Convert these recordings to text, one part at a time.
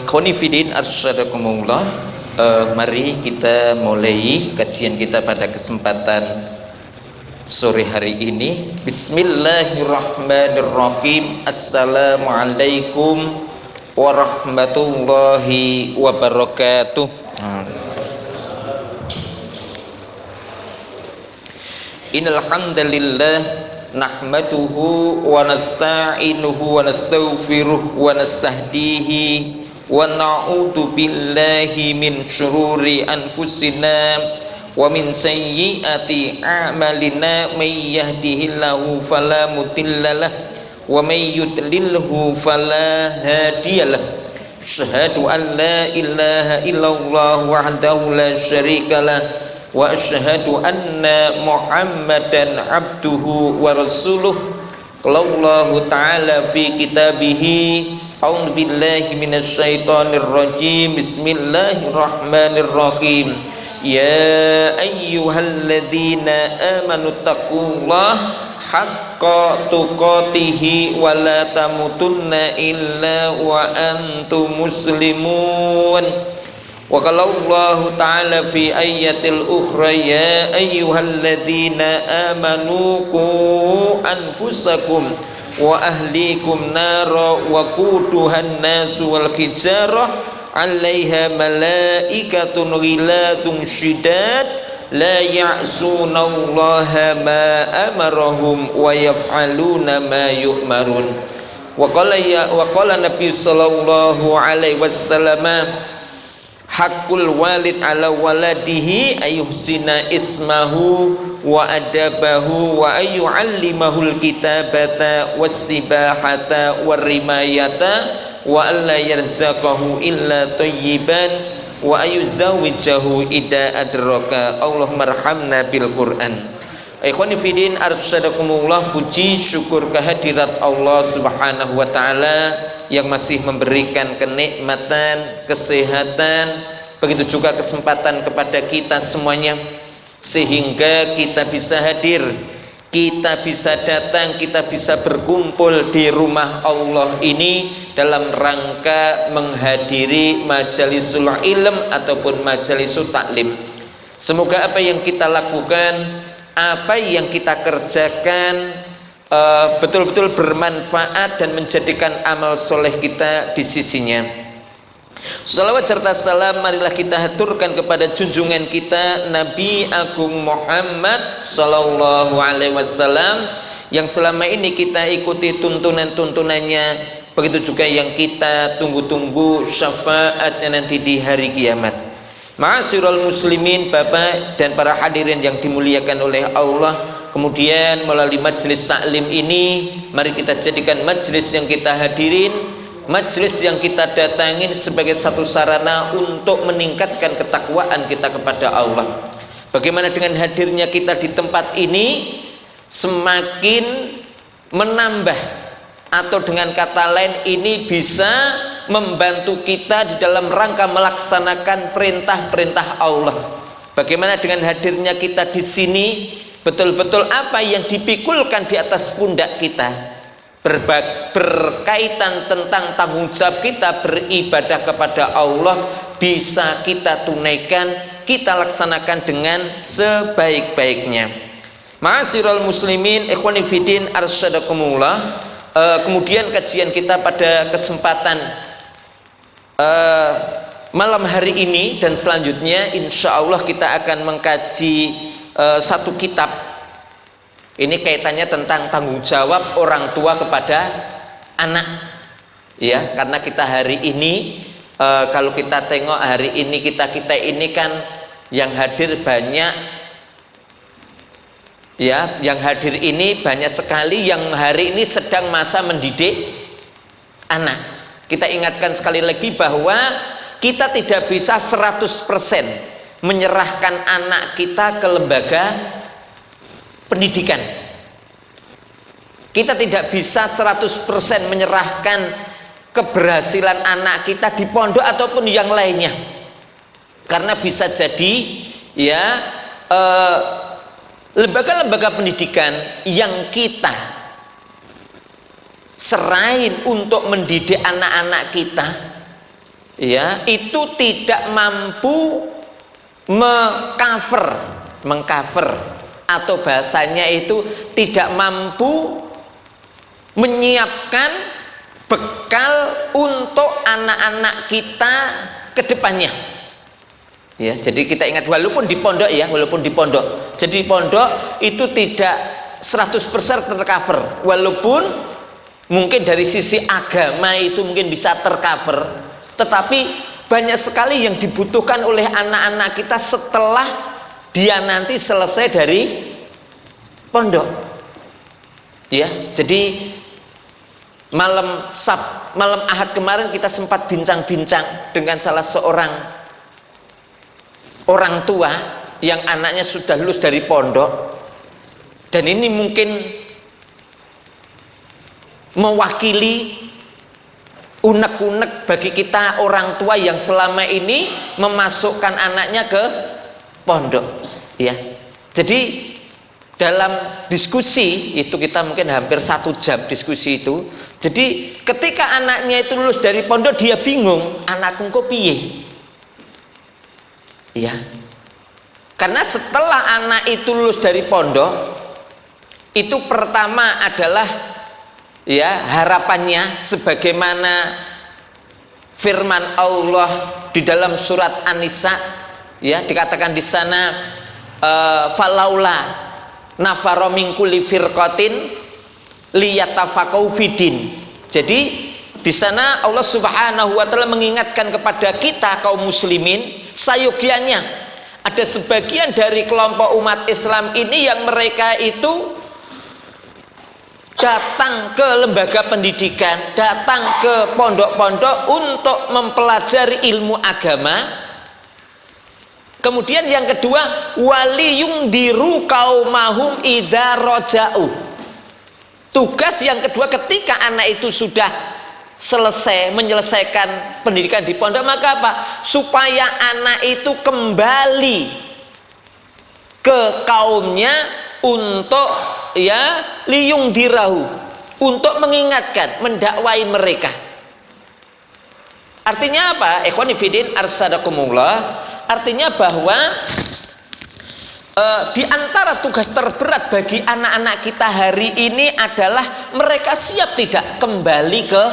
Khonifidin arsadakumullah. Mari kita mulai kajian kita pada kesempatan sore hari ini. Bismillahirrahmanirrahim. Assalamualaikum warahmatullahi wabarakatuh. Innal hamdalillah nahmaduhu wa nasta'inuhu wa nastaghfiruh wa nastahdihi wa na'udzu billahi min syururi anfusina wa min sayyiati a'malina may yahdihillahu fala mudhillalah wa may yudlilhu fala hadiyalah. Asyhadu an la ilaha illallah wahdahu la syarikalah wa asyhadu anna Muhammadan abduhu wa rasuluh. Qallallahu ta'ala fi kitabihi a'udzu billahi minasyaitonir rajim. Bismillahirrahmanirrahim. Ya ayyuhalladzina amanu taqullaha haqqa tuqatih wa la tamutunna illa wa antum muslimun. Wa qala Allah ta'ala fi ayatil ukhra ya ayyuhalladzina amanu qu anfusakum wa ahlikum nara wa quduhan nasu wal hijarah 'alaiha malaikatun ghiladun syidad la ya'sunallaha ma amarahum wa yaf'aluna ma yu'marun. Wa qala Nabi sallallahu alaihi wasallam hakul walid ala waladihi ayuhsina ismahu wa adabahu wa ayyu'allimahul kitabata wassibahata warrimayata wa alla yarzaqahu illa thayyiban wa ayyuzawijahu ida adraka. Allahumma arhamna bil Qur'an. Ikhwani fidin arsadakumullah, puji syukur kehadirat Allah subhanahu wa ta'ala yang masih memberikan kenikmatan, kesehatan, begitu juga kesempatan kepada kita semuanya, sehingga kita bisa hadir, kita bisa datang, kita bisa berkumpul di rumah Allah ini dalam rangka menghadiri majalisul ilm ataupun majalisul taklim. Semoga apa yang kita lakukan, apa yang kita kerjakan betul-betul bermanfaat dan menjadikan amal soleh kita di sisinya. Salawat serta salam marilah kita haturkan kepada junjungan kita Nabi Agung Muhammad sallallahu alaihi wasallam yang selama ini kita ikuti tuntunan-tuntunannya, begitu juga yang kita tunggu-tunggu syafaatnya nanti di hari kiamat. Ma'asyiral muslimin, Bapak dan para hadirin yang dimuliakan oleh Allah, kemudian melalui majelis taklim ini mari kita jadikan majelis yang kita hadirin, majelis yang kita datangin sebagai satu sarana untuk meningkatkan ketakwaan kita kepada Allah. Bagaimana dengan hadirnya kita di tempat ini semakin menambah, atau dengan kata lain ini bisa membantu kita di dalam rangka melaksanakan perintah-perintah Allah. Bagaimana dengan hadirnya kita di sini, betul-betul apa yang dipikulkan di atas pundak kita berkaitan tentang tanggung jawab kita beribadah kepada Allah bisa kita tunaikan, kita laksanakan dengan sebaik-baiknya. Ma'asyiral muslimin, ikhwani fiddin arsadakumullah. Kemudian kajian kita pada kesempatan malam hari ini dan selanjutnya insya Allah kita akan mengkaji satu kitab. Ini kaitannya tentang tanggung jawab orang tua kepada anak, ya, karena kita hari ini kalau kita tengok hari ini kita ini kan yang hadir banyak, ya, yang hadir ini banyak sekali yang hari ini sedang masa mendidik anak. Kita ingatkan sekali lagi bahwa kita tidak bisa 100% menyerahkan anak kita ke lembaga pendidikan. Kita tidak bisa 100% menyerahkan keberhasilan anak kita di pondok ataupun yang lainnya. Karena bisa jadi ya lembaga-lembaga pendidikan yang kita serahin untuk mendidik anak-anak kita ya, itu tidak mampu mengcover atau bahasanya itu tidak mampu menyiapkan bekal untuk anak-anak kita ke depannya. Ya, jadi kita ingat walaupun di pondok ya, Jadi di pondok itu tidak 100% tercover. Walaupun mungkin dari sisi agama itu mungkin bisa tercover, tetapi banyak sekali yang dibutuhkan oleh anak-anak kita setelah dia nanti selesai dari pondok. Ya, jadi malam Ahad kemarin kita sempat bincang-bincang dengan salah seorang orang tua yang anaknya sudah lulus dari pondok, dan ini mungkin mewakili unek-unek bagi kita orang tua yang selama ini memasukkan anaknya ke pondok, ya. Jadi dalam diskusi itu kita mungkin hampir 1 jam diskusi itu. Jadi ketika anaknya itu lulus dari pondok, dia bingung, anakku kok piye? Ya, karena setelah anak itu lulus dari pondok, itu pertama adalah ya harapannya sebagaimana firman Allah di dalam surat An-Nisa, ya, dikatakan di sana falaula nafara min kulli firqatin liyatafaqahu fidin. Jadi di sana Allah Subhanahu wa taala mengingatkan kepada kita kaum muslimin, sayogianya ada sebagian dari kelompok umat Islam ini yang mereka itu datang ke lembaga pendidikan, datang ke pondok-pondok untuk mempelajari ilmu agama. Kemudian yang kedua, waliyungdiru qaumahum idza raja'u. Tugas yang kedua ketika anak itu sudah selesai menyelesaikan pendidikan di pondok, maka apa? Supaya anak itu kembali ke kaumnya untuk ya liyung dirahu, untuk mengingatkan, mendakwai mereka. Artinya apa? Ikhwani fillah arsadakumullah. Artinya bahwa di antara tugas terberat bagi anak-anak kita hari ini adalah mereka siap tidak kembali ke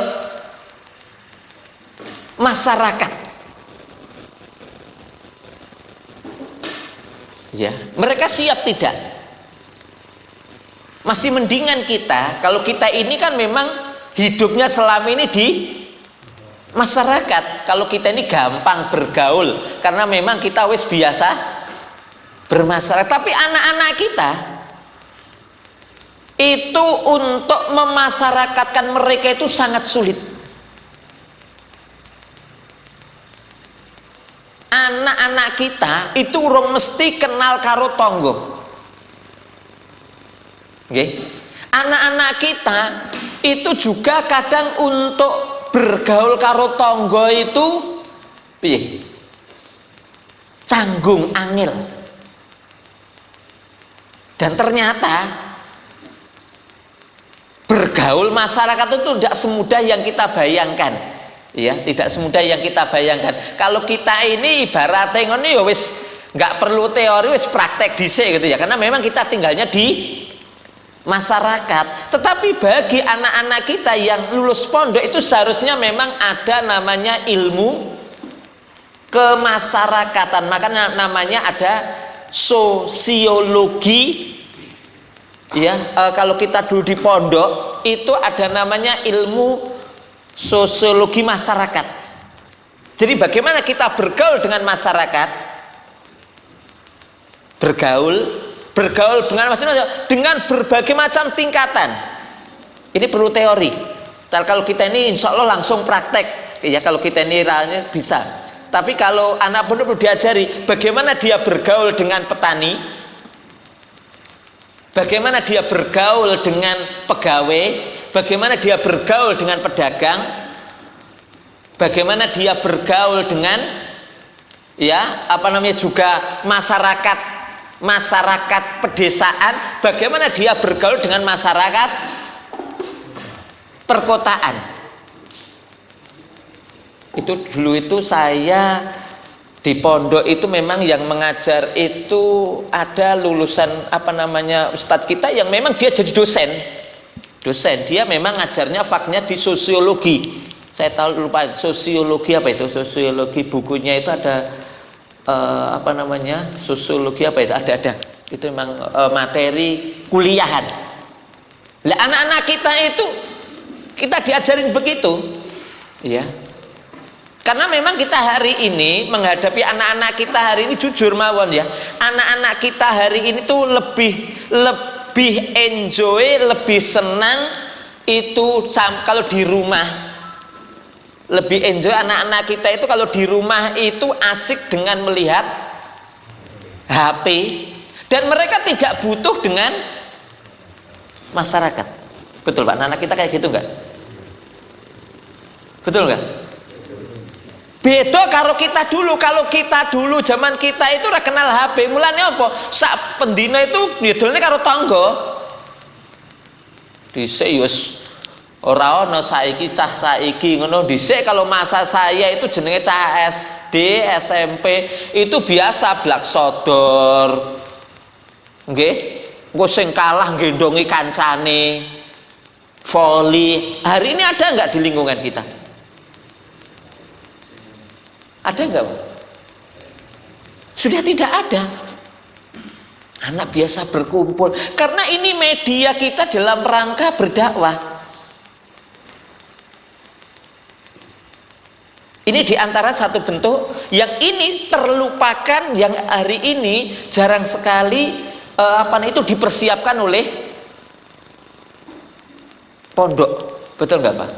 masyarakat. Ya, mereka siap tidak? Masih mendingan kita, kalau kita ini kan memang hidupnya selama ini di masyarakat. Kalau kita ini gampang bergaul karena memang kita wis biasa bermasyarakat. Tapi anak-anak kita itu untuk memasyarakatkan mereka itu sangat sulit. Anak-anak kita itu urung mesti kenal karo tonggo. Okay. Anak-anak kita itu juga kadang untuk bergaul karo tonggo itu piye? Canggung angel. Dan ternyata bergaul masyarakat itu tidak semudah yang kita bayangkan. Ya, tidak semudah yang kita bayangkan. Kalau kita ini ibaratnya ngono ya wis nggak perlu teori, wis praktek dhisik gitu ya. Karena memang kita tinggalnya di masyarakat. Tetapi bagi anak-anak kita yang lulus pondok itu seharusnya memang ada namanya ilmu kemasyarakatan. Maka namanya ada sosiologi. Ya, kalau kita dulu di pondok itu ada namanya ilmu sosiologi masyarakat. Jadi bagaimana kita bergaul dengan masyarakat? Bergaul dengan masyarakat dengan berbagai macam tingkatan. Ini perlu teori. Kalau kita ini insya Allah langsung praktek. Ya, kalau kita ini bisa. Tapi kalau anak pondok perlu diajari bagaimana dia bergaul dengan petani, bagaimana dia bergaul dengan pegawai, bagaimana dia bergaul dengan pedagang, bagaimana dia bergaul dengan juga masyarakat pedesaan, bagaimana dia bergaul dengan masyarakat perkotaan. Itu dulu itu saya di pondok itu memang yang mengajar itu ada lulusan apa namanya ustadz kita yang memang dia jadi dosen dia memang ngajarnya faknya di sosiologi. Saya tahu lupa sosiologi apa itu, sosiologi bukunya itu ada apa namanya sosiologi apa itu ada itu memang materi kuliahan. Lah anak-anak kita itu kita diajarin begitu ya. Karena memang kita hari ini menghadapi anak-anak kita hari ini jujur mawon ya, anak-anak kita hari ini tuh lebih enjoy, lebih senang itu kalau di rumah. Lebih enjoy anak-anak kita itu kalau di rumah itu asik dengan melihat HP dan mereka tidak butuh dengan masyarakat. Betul Pak, anak-anak kita kayak gitu enggak? Betul enggak? Beda kalau kita dulu zaman kita itu ora kenal HP. Mulane apa? Sak pendina itu ngidolne karo tangga. Dhisik yus ora ana saiki cah saiki ngono. Dhisik kalau masa saya itu jenenge cah SD, SMP itu biasa blak sodor. Nggih, engko sing kalah nggendongi kancane. Voli. Hari ini ada enggak di lingkungan kita? Ada enggak? Sudah tidak ada. Anak biasa berkumpul karena ini media kita dalam rangka berdakwah. Ini diantara satu bentuk yang ini terlupakan, yang hari ini jarang sekali itu dipersiapkan oleh pondok. Betul nggak Pak?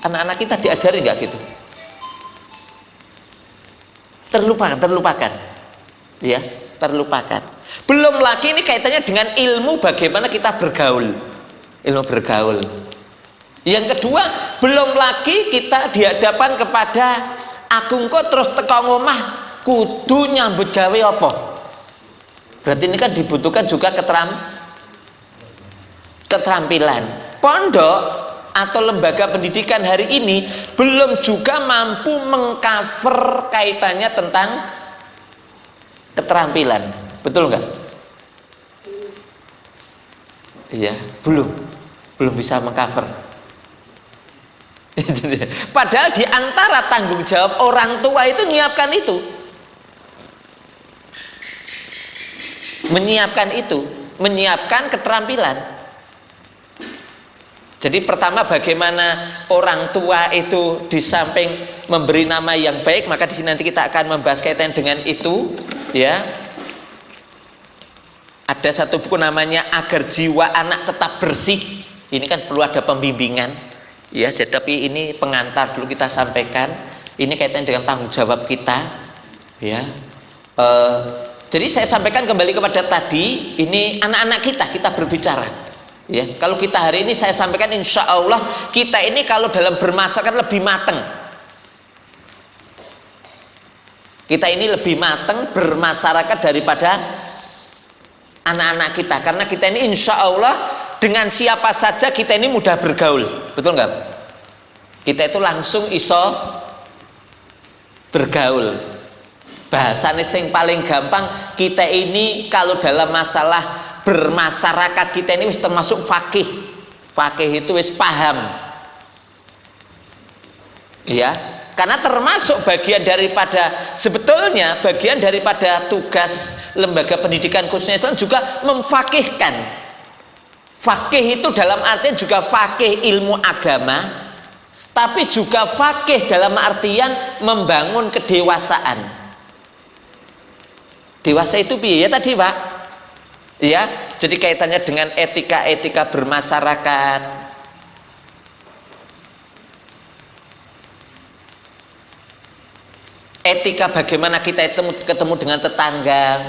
Anak-anak kita diajari nggak gitu? Terlupakan ya, terlupakan. Belum lagi ini kaitannya dengan ilmu bagaimana kita bergaul, ilmu bergaul. Yang kedua, belum lagi kita dihadapan kepada aku kok terus teko ngomah kudu nyambut gawe apa? Berarti ini kan dibutuhkan juga keterampilan. Pondok atau lembaga pendidikan hari ini belum juga mampu mengcover kaitannya tentang keterampilan. Betul nggak? Iya, belum bisa mengcover. Padahal di antara tanggung jawab orang tua itu menyiapkan itu, menyiapkan keterampilan. Jadi pertama bagaimana orang tua itu di samping memberi nama yang baik, maka di sini nanti kita akan membahas kaitan dengan itu, ya. Ada satu buku namanya Agar Jiwa Anak Tetap Bersih. Ini kan perlu ada pembimbingan, ya. Tapi ini pengantar dulu kita sampaikan. Ini kaitan dengan tanggung jawab kita, ya. Jadi saya sampaikan kembali kepada tadi, ini anak-anak kita berbicara. Ya, kalau kita hari ini saya sampaikan insya Allah kita ini kalau dalam bermasyarakat lebih mateng. Kita ini lebih mateng bermasyarakat daripada anak-anak kita. Karena kita ini insya Allah dengan siapa saja kita ini mudah bergaul. Betul nggak? Kita itu langsung iso bergaul. Bahasanya yang paling gampang, kita ini kalau dalam masalah bermasyarakat kita ini wis termasuk fakih itu wis paham, ya, karena termasuk bagian daripada sebetulnya bagian daripada tugas lembaga pendidikan khususnya Islam juga memfakihkan. Fakih itu dalam artian juga fakih ilmu agama, tapi juga fakih dalam artian membangun kedewasaan. Dewasa itu piye ya tadi Pak? Ya, jadi kaitannya dengan etika bermasyarakat. Etika bagaimana kita ketemu dengan tetangga.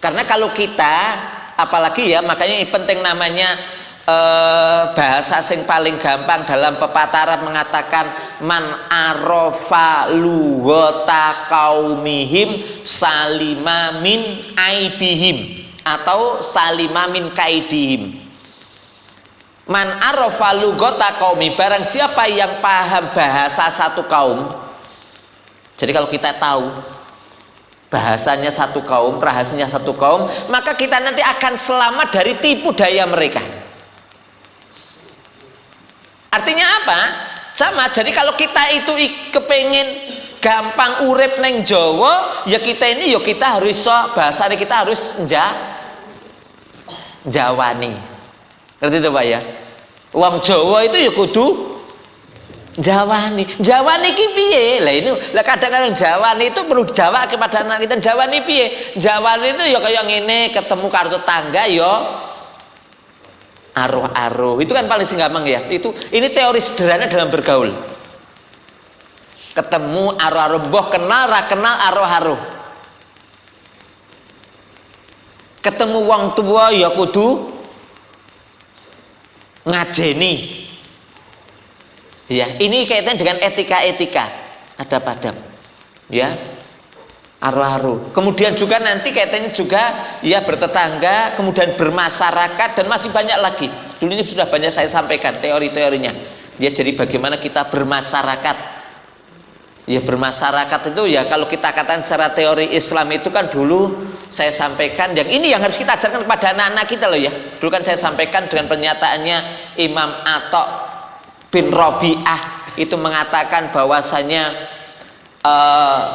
Karena kalau kita, apalagi ya, makanya ini penting namanya bahasa sing paling gampang dalam pepatah Arab mengatakan man arofa lughata qaumihim salima min aibihim atau salima min kaidihim. Man arafa lughata qaumi, barang siapa yang paham bahasa satu kaum. Jadi kalau kita tahu bahasanya satu kaum, rahasianya satu kaum, maka kita nanti akan selamat dari tipu daya mereka. Artinya apa? Sama, jadi kalau kita itu kepengen gampang urip neng Jawa, ya kita ini ya kita harus bahasanya kita harus Jawani. Ngerti itu Pak ya? Wong Jawa itu ya kudu Jawani. Jawani ki piye? Lah ini lah kadang-kadang Jawani itu perlu dijawab kepada anak kita. Jawani piye? Jawani itu ya kayak ngene, ketemu kartu tangga ya aruh-aruh. Itu kan paling gampang ya. Ini teori sederhana dalam bergaul. Ketemu aruh-aruh, mbah kenal ra kenal aruh-aruh. Ketemu wong tua ya kudu ngajeni. Ya, ini kaitan dengan etika-etika, adab-adab. Ya. Aruh-aruh. Kemudian juga nanti kaitannya juga ya bertetangga, kemudian bermasyarakat dan masih banyak lagi. Dulu ini sudah banyak saya sampaikan teori-teorinya. Ya, jadi bagaimana kita bermasyarakat. Ya, bermasyarakat itu ya kalau kita katakan secara teori Islam itu kan dulu saya sampaikan yang ini yang harus kita ajarkan kepada anak-anak kita loh ya. Dulu kan saya sampaikan dengan pernyataannya Imam Atha bin Rabi'ah itu mengatakan bahwasanya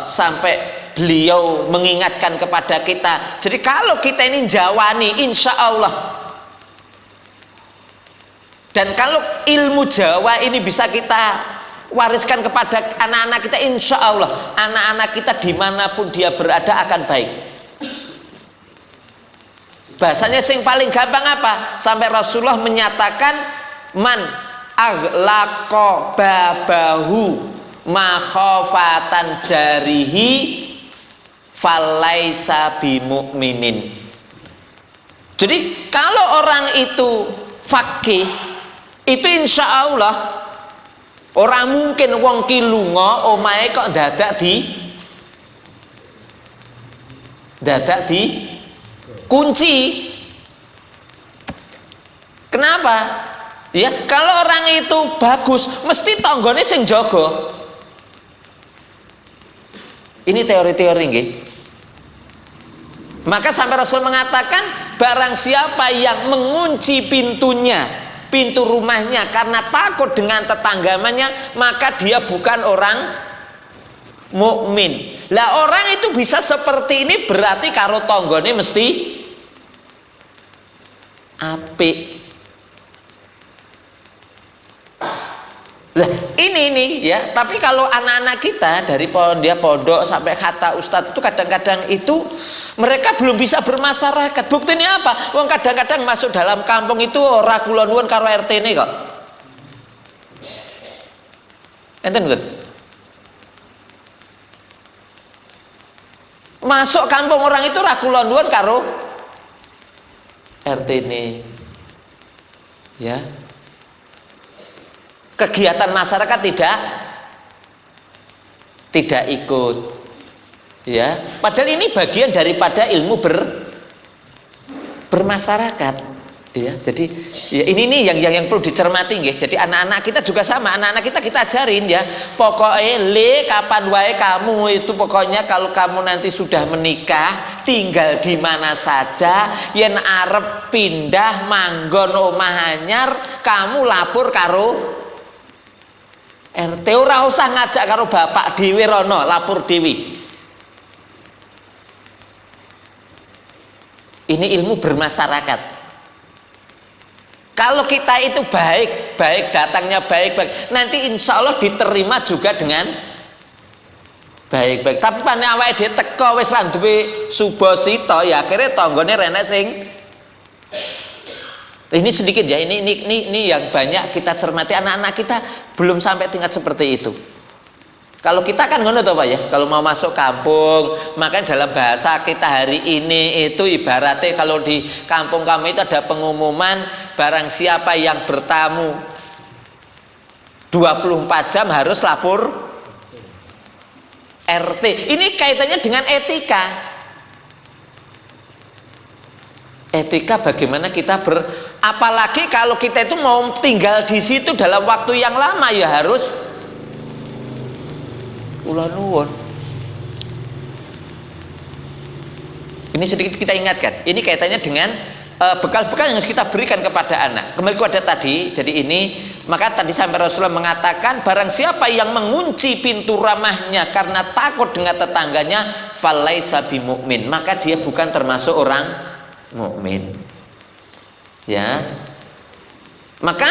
sampai beliau mengingatkan kepada kita. Jadi kalau kita ini Jawani, insya Allah, dan kalau ilmu Jawa ini bisa kita wariskan kepada anak-anak kita, insya Allah anak-anak kita dimanapun dia berada akan baik. Bahasanya yang paling gampang apa? Sampai Rasulullah menyatakan man aghlaqa babahu makhofatan jarihi falaisa bimu'minin. Jadi kalau orang itu fakih itu insya Allah orang mungkin wong ki lunga omahe kok dadak di kunci. Kenapa? Ya, kalau orang itu bagus, mesti tanggane sing jaga. Ini teori-teori nggih. Maka sampai Rasul mengatakan barang siapa yang mengunci pintu rumahnya karena takut dengan tetanggamanya, maka dia bukan orang mukmin. Lah orang itu bisa seperti ini berarti karo tanggane mesti apik. Lah ini ya, tapi kalau anak-anak kita dari dia pondok sampai kata ustadz itu kadang-kadang itu mereka belum bisa bermasyarakat. Buktinya apa? Wong kadang-kadang masuk dalam kampung itu ora kula nuwun karo RT ini kok. Enten nggih? Masuk kampung orang itu ora kula nuwun karo RT ini. Ya. Kegiatan masyarakat tidak ikut, ya. Padahal ini bagian daripada ilmu bermasyarakat, ya. Jadi ya ini nih yang perlu dicermati, nggih. Jadi anak-anak kita juga sama, anak-anak kita ajarin ya. Pokoknya kapan wae kamu itu pokoknya kalau kamu nanti sudah menikah, tinggal di mana saja, yen arep pindah manggon omah anyar, kamu lapor karo RT, ora usah ngajak karo bapak dhewe rono, lapor dhewe. Ini ilmu bermasyarakat. Kalau kita itu baik datangnya baik, nanti insya Allah diterima juga dengan baik. Tapi pane awake dhewe teko wis ra duwe subasita, ya akhirnya tanggane renek sing. Ini sedikit ya, ini yang banyak kita cermati, anak-anak kita belum sampai tingkat seperti itu. Kalau kita kan ngono toh Pak ya, kalau mau masuk kampung, makanya dalam bahasa kita hari ini itu ibaratnya kalau di kampung kami itu ada pengumuman barang siapa yang bertamu 24 jam harus lapor RT. Ini kaitannya dengan etika. etika bagaimana kita apalagi kalau kita itu mau tinggal di situ dalam waktu yang lama, ya harus kula nuwun. Ini sedikit kita ingatkan. Ini kaitannya dengan bekal-bekal yang harus kita berikan kepada anak. Kembali kepada tadi, jadi ini maka tadi sampai Rasulullah mengatakan, barang siapa yang mengunci pintu rumahnya karena takut dengan tetangganya, falaisa bimumin, maka dia bukan termasuk orang mukmin. Ya, maka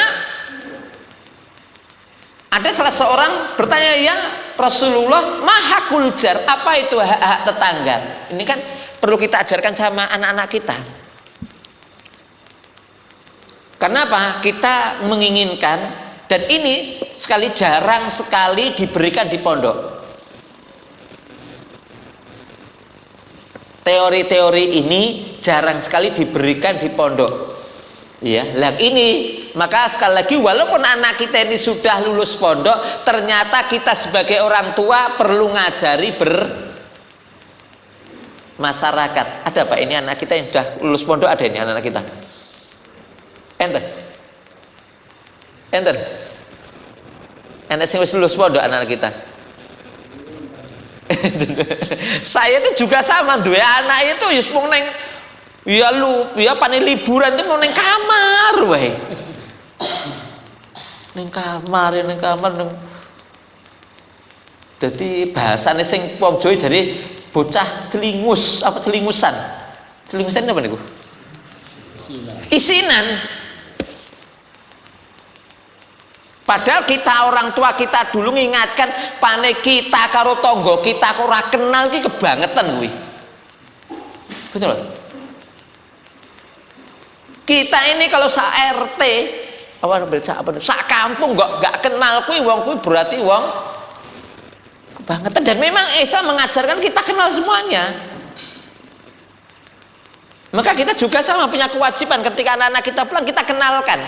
ada salah seorang bertanya, ya Rasulullah, mahakul jar, apa itu hak-hak tetangga? Ini kan perlu kita ajarkan sama anak-anak kita. Karena apa? Kita menginginkan, dan ini jarang sekali diberikan di pondok. Teori-teori ini jarang sekali diberikan di pondok. Ya, ini maka sekali lagi, walaupun anak kita ini sudah lulus pondok, ternyata kita sebagai orang tua perlu ngajari masyarakat. Ada Pak, ini anak kita yang sudah lulus pondok, ada ini anak kita. Enten sing wis lulus pondok anak kita. Saya itu juga sama, dua anak itu ya mung neng ya pane liburan itu mau neng kamar wae. Neng kamar. Jadi bahasane sing wong Jawa jadi bocah celingus, apa celingusan apa niku? Isinan. Padahal kita orang tua kita dulu mengingatkan, pane kita karo tonggo kita kok ora kenal iki kebangetan kuwi. Betul. Kita ini kalau sak RT sak kampung gak kenal kuwi wong kuwi berarti wong kebangetan. Dan memang Islam mengajarkan kita kenal semuanya. Maka kita juga sama punya kewajiban ketika anak-anak kita pulang, kita kenalkan.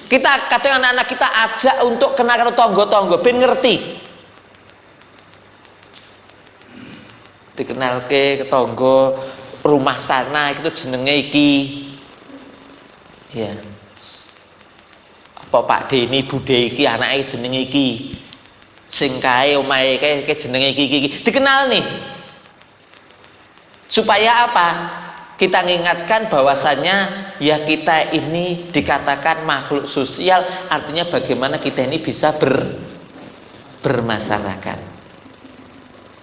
Kita kadang anak-anak kita ajak untuk kenal tonggo-tonggo, ben ngerti. Dikenal ke tonggo rumah sana itu jenenge iki. Ya. Apa Pak Deni Bude iki anake jenenge iki. Sing kae omahe kae jenenge iki. Dikenal nih. Supaya apa? Kita mengingatkan bahwasannya ya kita ini dikatakan makhluk sosial, artinya bagaimana kita ini bisa bermasyarakat.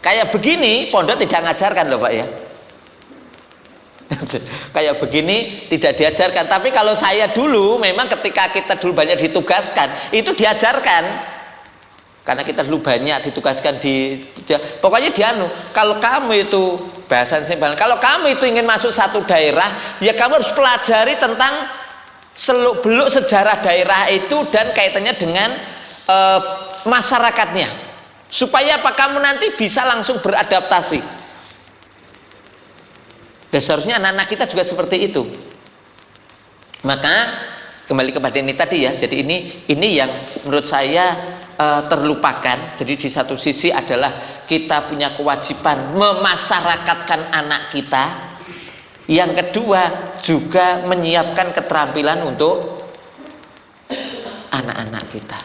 Kayak begini pondok tidak ngajarkan loh Pak ya. Kayak begini tidak diajarkan, tapi kalau saya dulu memang ketika kita dulu banyak ditugaskan itu diajarkan. Karena kita dulu banyak ditugaskan pokoknya kalau kamu itu bahasan simpan, kalau kamu itu ingin masuk satu daerah, ya kamu harus pelajari tentang seluk-beluk sejarah daerah itu dan kaitannya dengan masyarakatnya, supaya apa kamu nanti bisa langsung beradaptasi. Dan seharusnya anak-anak kita juga seperti itu. Maka kembali kepada ini tadi ya, jadi ini yang menurut saya terlupakan. Jadi di satu sisi adalah kita punya kewajiban memasyarakatkan anak kita, yang kedua juga menyiapkan keterampilan untuk anak-anak kita.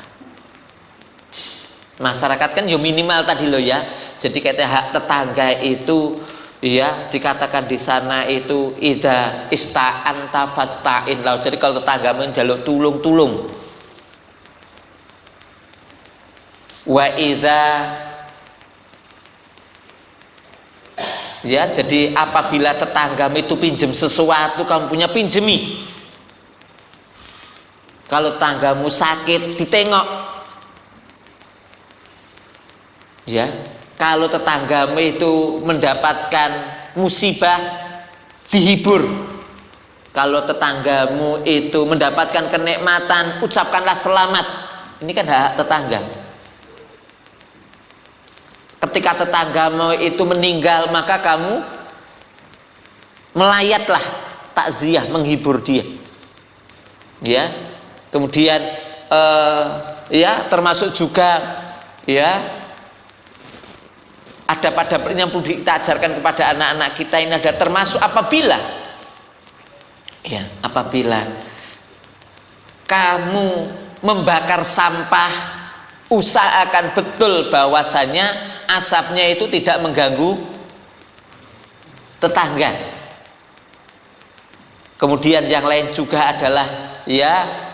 Masyarakat kan ya minimal tadi loh ya, jadi kata hak tetangga itu ya dikatakan di sana itu ida ista'anta fasta'in lau. Jadi kalau tetangga menjaluk tulung wa idza ya, jadi apabila tetanggamu itu pinjam sesuatu kamu punya pinjemi. Kalau tetanggamu sakit ditengok ya, kalau tetanggamu itu mendapatkan musibah dihibur, kalau tetanggamu itu mendapatkan kenikmatan ucapkanlah selamat. Ini kan hak tetangga. Ketika tetanggamu itu meninggal, maka kamu melayatlah, takziah, menghibur dia. Ya, kemudian ya termasuk juga ya adab-adab yang perlu kita ajarkan kepada anak-anak kita ini ada termasuk apabila kamu membakar sampah, usahakan betul bahwasanya asapnya itu tidak mengganggu tetangga. Kemudian yang lain juga adalah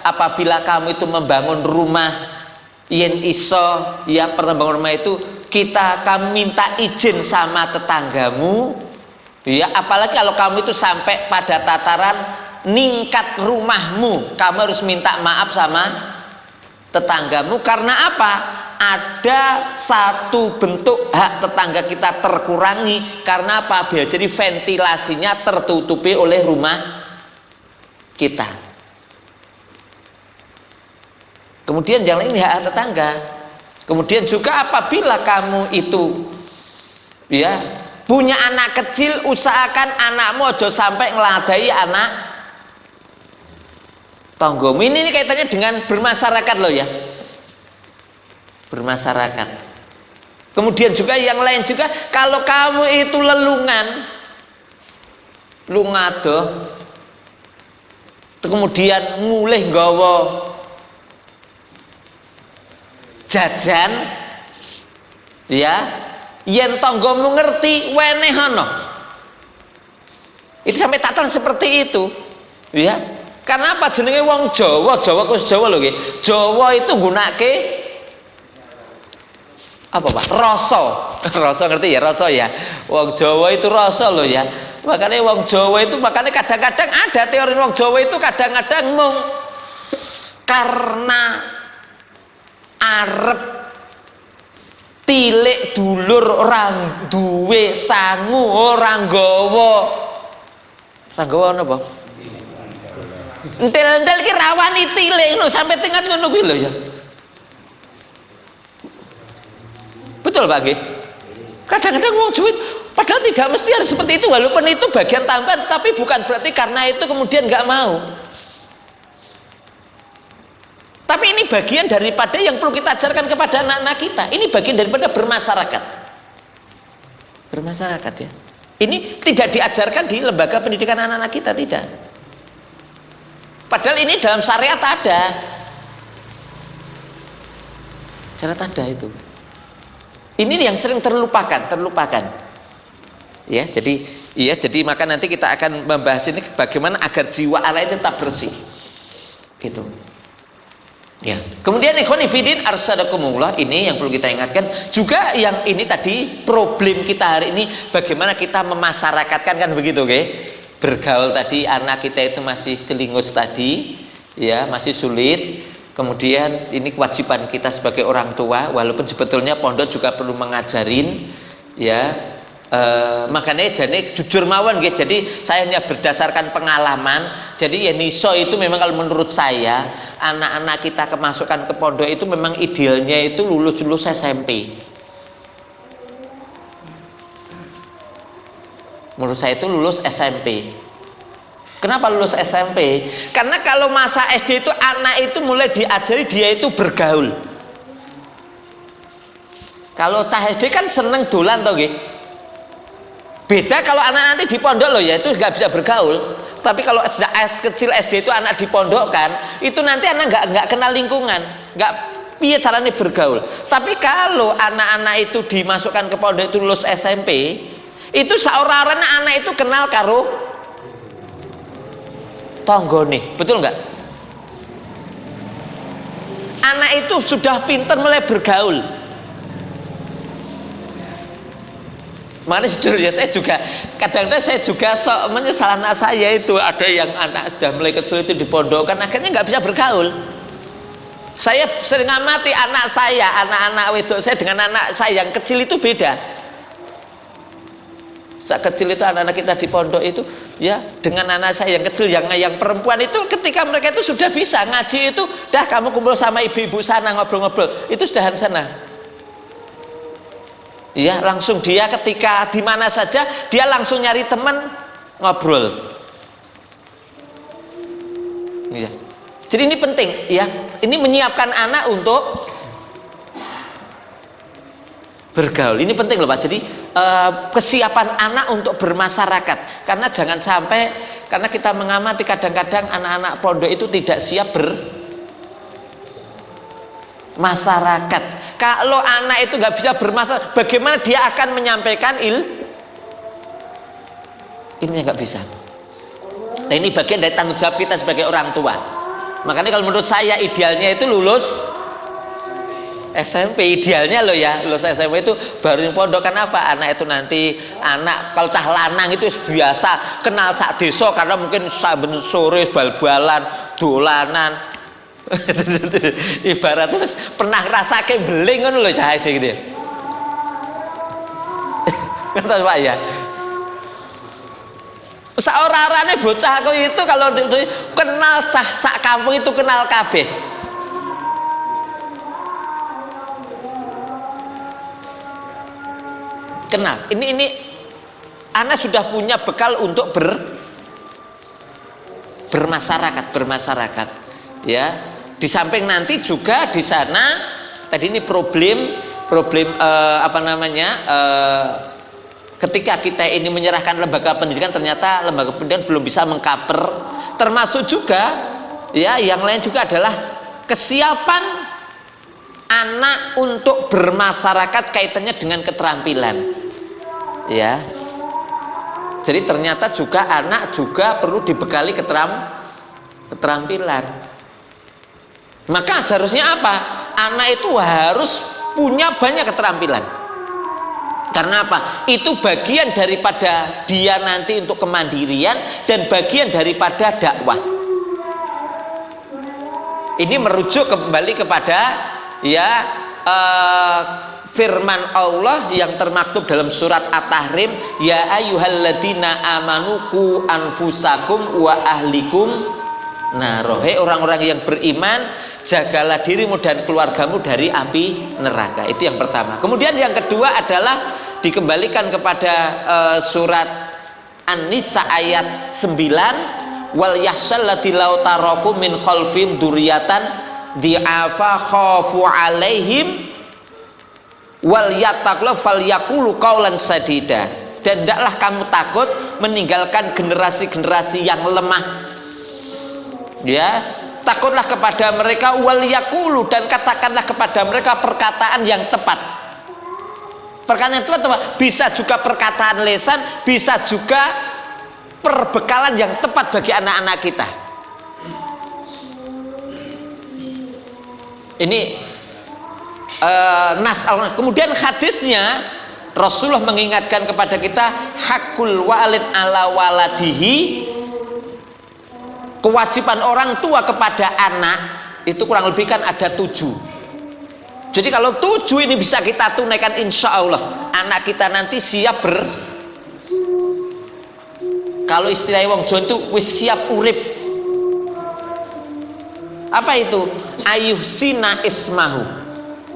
apabila kamu itu membangun rumah, yen iso pembangunan rumah itu kamu minta izin sama tetanggamu, apalagi kalau kamu itu sampai pada tataran ningkat rumahmu, kamu harus minta maaf sama tetanggamu. Karena apa? Ada satu bentuk hak tetangga kita terkurangi. Karena apa? Biar jadi ventilasinya tertutupi oleh rumah kita. Kemudian jangan ini hak tetangga. Kemudian juga apabila kamu itu punya anak kecil, usahakan anakmu aja sampai ngeladai anak tanggamu. Ini kaitannya dengan bermasyarakat loh ya, bermasyarakat. Kemudian juga yang lain juga, kalau kamu itu lelungan, lu ngadoh, kemudian mulih nggawa jajan, yen tanggamu ngerti wenehono, itu sampai tataran seperti itu, Karena apa? Jenenge wong Jawa khusus Jawa lho nggih. Jawa itu nggunakake apa Pak? Rasa. Rasa ngerti ya, rasa ya. Wong Jawa itu rasa lho ya. Makanya wong Jawa itu kadang-kadang ada teori wong Jawa itu kadang-kadang mung karena arep tilik dulur orang duwe sangu orang nggawa. Orang nggawa napa? Entel-entel ki rawani tilik ngono sampai tingkat ngono kuwi lho ya. Betul Pak nggih? Kadang-kadang wong Jawa padahal tidak mesti harus seperti itu, walaupun itu bagian tambahan, tapi bukan berarti karena itu kemudian nggak mau. Tapi ini bagian daripada yang perlu kita ajarkan kepada anak-anak kita. Ini bagian daripada bermasyarakat. Bermasyarakat ya. Ini tidak diajarkan di lembaga pendidikan anak-anak kita, tidak. Padahal ini dalam syariat ada. Syariat ada itu. Ini yang sering terlupakan. Ya, jadi maka nanti kita akan membahas ini bagaimana agar jiwa anak itu tetap bersih. Itu. Ya. Kemudian ikhwani fillah arsadakumullah, ini yang perlu kita ingatkan juga, yang ini tadi problem kita hari ini bagaimana kita memasyarakatkan, kan begitu, oke? Bergaul tadi anak kita itu masih celingus tadi, ya, masih sulit. Kemudian ini kewajiban kita sebagai orang tua, walaupun sebetulnya pondok juga perlu mengajarin, ya. Makanya jadi jujur mawon gitu. Jadi saya hanya berdasarkan pengalaman. Jadi ya niso itu memang kalau menurut saya anak-anak kita kemasukan ke pondok itu memang idealnya itu lulus SMP. Menurut saya itu lulus SMP. Kenapa lulus SMP? Karena kalau masa SD itu anak itu mulai diajari dia itu bergaul. Kalau cah SD kan seneng dolan toh nggih. Beda kalau anak nanti di pondok loh ya, itu nggak bisa bergaul. Tapi kalau sejak kecil SD itu anak di pondok kan, itu nanti anak nggak kenal lingkungan, nggak piye caranya bergaul. Tapi kalau anak-anak itu dimasukkan ke pondok itu lulus SMP, itu seorang-orang anak itu kenal karo tonggone, betul nggak? Anak itu sudah pintar mulai bergaul. Mana jujur ya, saya juga kadang-kadang saya juga sok menyesal anak saya itu, ada yang anak sudah mulai kecil itu dipondokkan akhirnya nggak bisa bergaul. Saya sering amati anak saya, anak-anak wedok saya dengan anak saya yang kecil itu beda. Saat kecil itu anak-anak kita di pondok itu ya dengan anak saya yang kecil yang perempuan itu, ketika mereka itu sudah bisa ngaji itu, dah kamu kumpul sama ibu-ibu sana ngobrol-ngobrol, itu sudah sana. Ya, langsung dia ketika di mana saja dia langsung nyari teman ngobrol. Ya. Jadi ini penting ya. Ini menyiapkan anak untuk bergaul. Ini penting loh Pak. Jadi kesiapan anak untuk bermasyarakat. Karena jangan sampai, karena kita mengamati kadang-kadang anak-anak pondok itu tidak siap bermasyarakat. Kalau anak itu nggak bisa bermasyarakat, bagaimana dia akan menyampaikan ilmunya? Nggak bisa. Nah, ini bagian dari tanggung jawab kita sebagai orang tua. Makanya kalau menurut saya idealnya itu lulus SMP, idealnya loh ya, lulus SMP itu baru yang pondok. Kenapa? Anak itu nanti, anak kalau cah lanang itu biasa kenal sak desa, karena mungkin saben sore bal-balan, dolanan. Ibarat terus pernah ngrasake beling ngono lho cah SD gitu ya. Ngerti Pak ya? Saorarane bocah aku itu kalau kenal cah sak kampung itu kenal kabeh. Kenal. Ini anak sudah punya bekal untuk bermasyarakat. Ya. Di samping nanti juga di sana tadi ini problem apa namanya? Ketika kita ini menyerahkan lembaga pendidikan, ternyata lembaga pendidikan belum bisa mengcover, termasuk juga ya yang lain juga adalah kesiapan anak untuk bermasyarakat kaitannya dengan keterampilan ya. Jadi ternyata juga anak juga perlu dibekali keterampilan. Maka seharusnya apa? Anak itu harus punya banyak keterampilan. Karena apa? Itu bagian daripada dia nanti untuk kemandirian dan bagian daripada dakwah. Ini merujuk kembali kepada ya firman Allah yang termaktub dalam surat At-Tahrim, ya ayyuhalladzina amanu qu anfusakum wa ahlikum nar. Hei orang-orang yang beriman, jagalah dirimu dan keluargamu dari api neraka. Itu yang pertama. Kemudian yang kedua adalah dikembalikan kepada surat An-Nisa ayat 9, wal yahsallati law taraku min khalfim duriyatan di'afa khafu alaihim wal yattaqu falyaqulu qaulan sadida. Dan hendaklah kamu takut meninggalkan generasi-generasi yang lemah. Ya, takutlah kepada mereka, wal yaqulu, dan katakanlah kepada mereka perkataan yang tepat. Perkataan yang tepat bisa juga perkataan lisan, bisa juga perbekalan yang tepat bagi anak-anak kita. Ini nas al. Kemudian hadisnya Rasulullah mengingatkan kepada kita hakul walid ala waladihi, kewajiban orang tua kepada anak itu kurang lebih kan ada 7. Jadi kalau 7 ini bisa kita tunaikan, insya Allah anak kita nanti siap kalau istilah wong Jawa itu wis siap urip. Apa itu? Ayuhsina ismahu.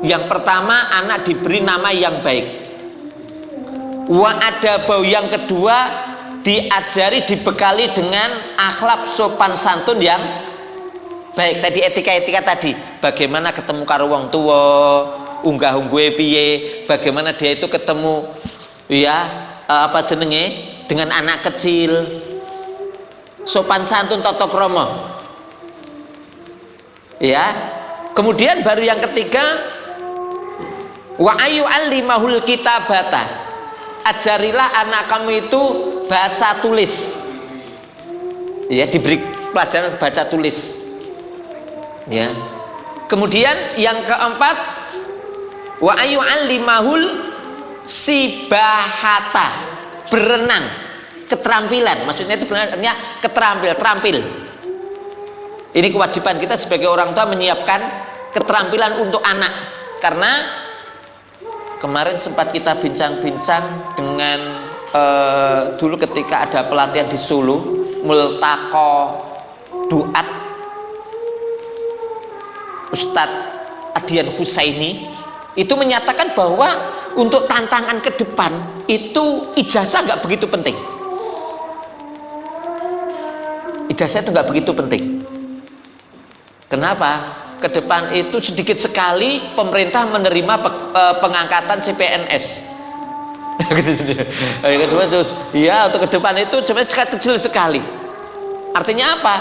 Yang pertama, anak diberi nama yang baik. Wa ada bau. Yang kedua, diajari, dibekali dengan akhlak sopan santun yang baik. Tadi etika-etika tadi, bagaimana ketemu karo wong tua, unggah-ungguhe piye, bagaimana dia itu ketemu ya apa jenenge dengan anak kecil, sopan santun, tata krama. Ya. Kemudian baru yang ketiga, wa ayu allimahul kitabata. Ajarilah anak kamu itu baca tulis. Ya, diberi pelajaran baca tulis. Ya. Kemudian yang keempat, wa ayu allimahul sibahata, berenang, keterampilan. Maksudnya itu benarnya terampil. Ini kewajiban kita sebagai orang tua menyiapkan keterampilan untuk anak. Karena kemarin sempat kita bincang-bincang dengan dulu ketika ada pelatihan di Solo, Multaqo Duat Ustadz Adian Husaini itu menyatakan bahwa untuk tantangan ke depan itu ijazah nggak begitu penting. Ijazah itu nggak begitu penting. Kenapa? ke depan itu sedikit sekali pemerintah menerima pengangkatan CPNS. Kedua terus, ya untuk ke depan itu cuma kecil sekali. Artinya apa?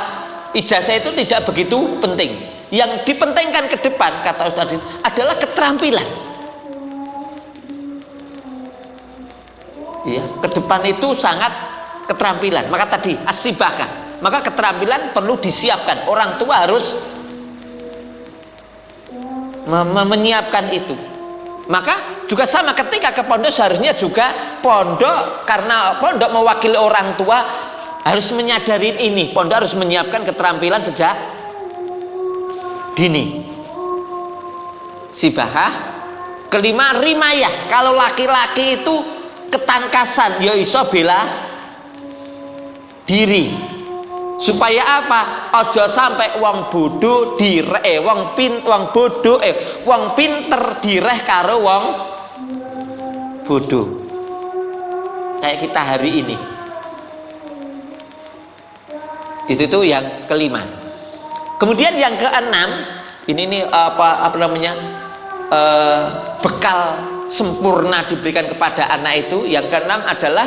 Ijazah itu tidak begitu penting. Yang dipentingkan ke depan kata Ustaz adalah keterampilan. Ya, ke depan itu sangat keterampilan. Maka tadi asibaka. Maka keterampilan perlu disiapkan. Orang tua harus menyiapkan itu. Maka juga sama ketika ke pondok seharusnya juga pondok, karena pondok mewakili orang tua harus menyadari ini. Pondok harus menyiapkan keterampilan sejak dini. Sibahah. Kelima, rimayah. Kalau laki-laki itu ketangkasan, ya iso bela diri. Supaya apa? Ojo sampai wong bodoh direh, wong pinter direh karo wong bodoh. Kayak kita hari ini. Itu yang kelima. Kemudian yang keenam, ini apa namanya? Bekal sempurna diberikan kepada anak itu. Yang keenam adalah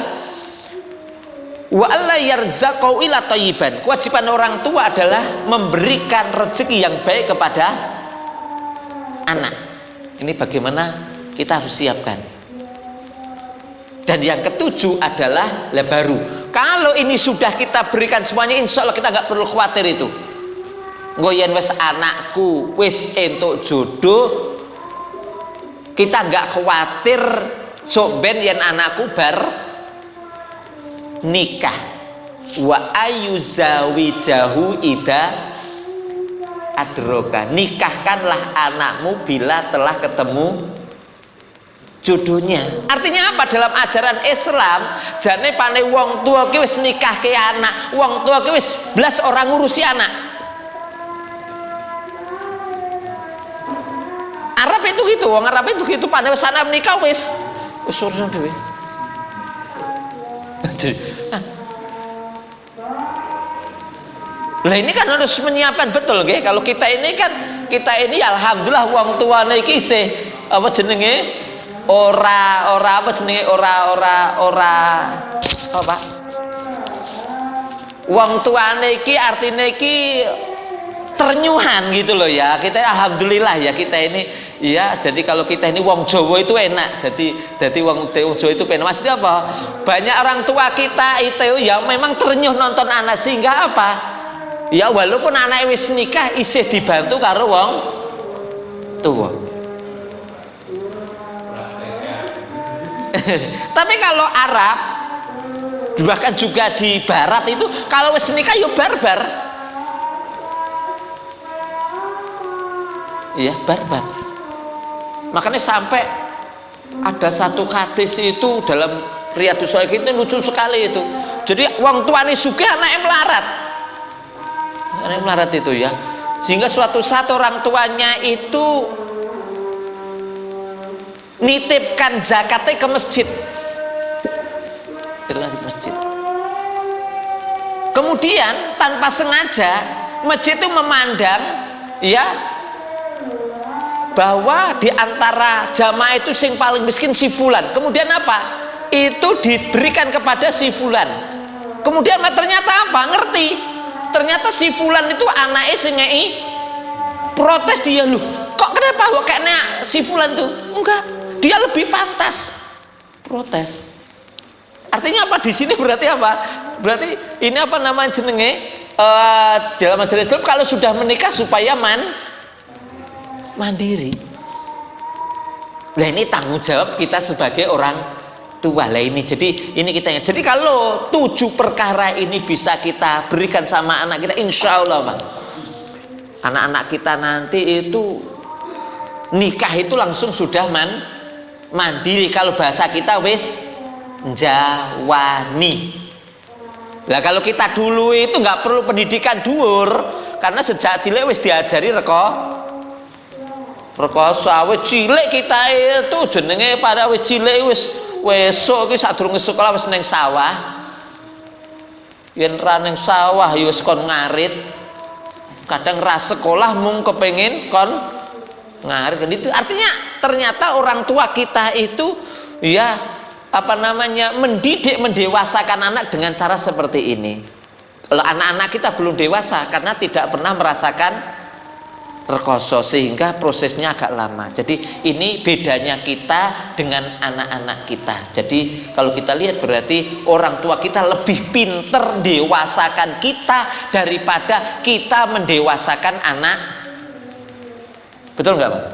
wa alla yarzaqau ila thayyiban. Kewajiban orang tua adalah memberikan rezeki yang baik kepada anak. Ini bagaimana kita harus siapkan. Dan yang ketujuh adalah baru. Kalau ini sudah kita berikan semuanya, insya Allah kita nggak perlu khawatir itu. Ngoyen wes anakku wes entuk jodoh, kita nggak khawatir sok ben yen anakku bar nikah. Wa ayuzawijahu ida adroka. Nikahkanlah anakmu bila telah ketemu jodohnya. Artinya apa? Dalam ajaran Islam jane pane wong tua ki wis nikahke anak, wong tua ki wis blas orang ngurusi anak. Arab itu gitu, wong Arab itu gitu, pane wis anak menikah wis urusan dhewe. Lah ini kan harus menyiapkan betul nggih. Kalau kita ini alhamdulillah wong tuane iki isih apa jenenge ora apa wong tuane iki artine iki ternyuhan gitu loh ya. Kita alhamdulillah ya kita ini ya. Jadi kalau kita ini wong Jawa itu enak. Jadi wong Jawa itu enak. Maksudnya apa? Banyak orang tua kita itu ya memang ternyuh nonton anak, sehingga apa? Ya walaupun anak wis nikah isih dibantu karo wong tua. Tapi kalau Arab bahkan juga di barat itu kalau wis nikah yo barbar. Iya, barbar. Makanya sampai ada satu hadis itu dalam Riyadhus Shalihin itu lucu sekali itu. Jadi wong tuane sugih anake melarat. Anake melarat itu ya. Sehingga suatu saat orang tuanya itu nitipkan zakatnya ke masjid. Itu ke masjid. Kemudian tanpa sengaja masjid itu memandang ya bahwa di antara jamaah itu sing paling miskin si fulan. Kemudian apa? Itu diberikan kepada si fulan. Kemudian ternyata apa? Ngerti. Ternyata si fulan itu anaknya sing ngei protes dia, loh. Kok kenapa kok kayaknya si fulan tuh? Enggak. Dia lebih pantas protes. Artinya apa di sini berarti apa? Berarti ini apa namanya jenenge dalam ajaran Islam kalau sudah menikah supaya mandiri. Nah ini tanggung jawab kita sebagai orang tua lah ini. Jadi ini kita. Jadi kalau 7 perkara ini bisa kita berikan sama anak kita, insya Allah Pak, anak-anak kita nanti itu nikah itu langsung sudah mandiri. Kalau bahasa kita wis jawani. Lah kalau kita dulu itu nggak perlu pendidikan dhuwur karena sejak cilik wis diajari rekoso. Wis cilik kita itu jenenge pada wis cilik wis esuk iki sadurunge sekolah wis ning sawah. Yen ra ning sawah ya wis kon ngarit. kadang ras sekolah mung kepengen kon ngarit. Itu artinya ternyata orang tua kita itu ya apa namanya mendidik mendewasakan anak dengan cara seperti ini. Kalau anak-anak kita belum dewasa karena tidak pernah merasakan rekoso sehingga prosesnya agak lama. Jadi ini bedanya kita dengan anak-anak kita. Jadi kalau kita lihat berarti orang tua kita lebih pinter dewasakan kita daripada kita mendewasakan anak. Betul nggak Pak?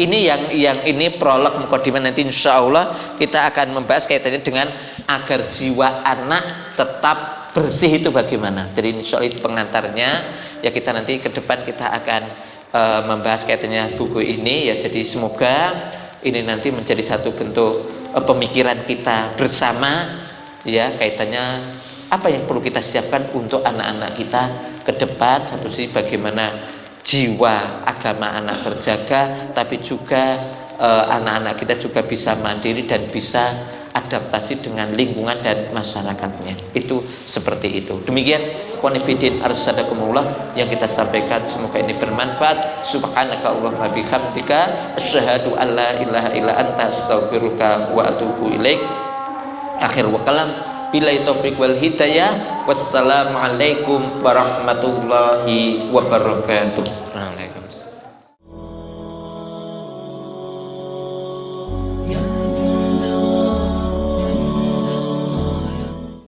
Ini yang ini prolog mukadimah, nanti insya Allah kita akan membahas kaitannya dengan agar jiwa anak tetap bersih itu bagaimana. Jadi insya Allah itu pengantarnya ya, kita nanti ke depan kita akan membahas kaitannya buku ini ya. Jadi semoga ini nanti menjadi satu bentuk pemikiran kita bersama ya, kaitannya apa yang perlu kita siapkan untuk anak-anak kita ke depan. Satu sisi bagaimana jiwa agama anak terjaga, tapi juga anak-anak kita juga bisa mandiri dan bisa adaptasi dengan lingkungan dan masyarakatnya. Itu seperti itu. Demikian qanifidin arsadakumullah yang kita sampaikan, semoga ini bermanfaat. Subhanaka Allahumma bihamdika asyhadu an la ilaha illa anta astaghfiruka wa atubu ilaik. Akhir wa kalam billahi taufiq wal hidayah. Wassalamualaikum warahmatullahi wabarakatuh. Waalaikumsalam.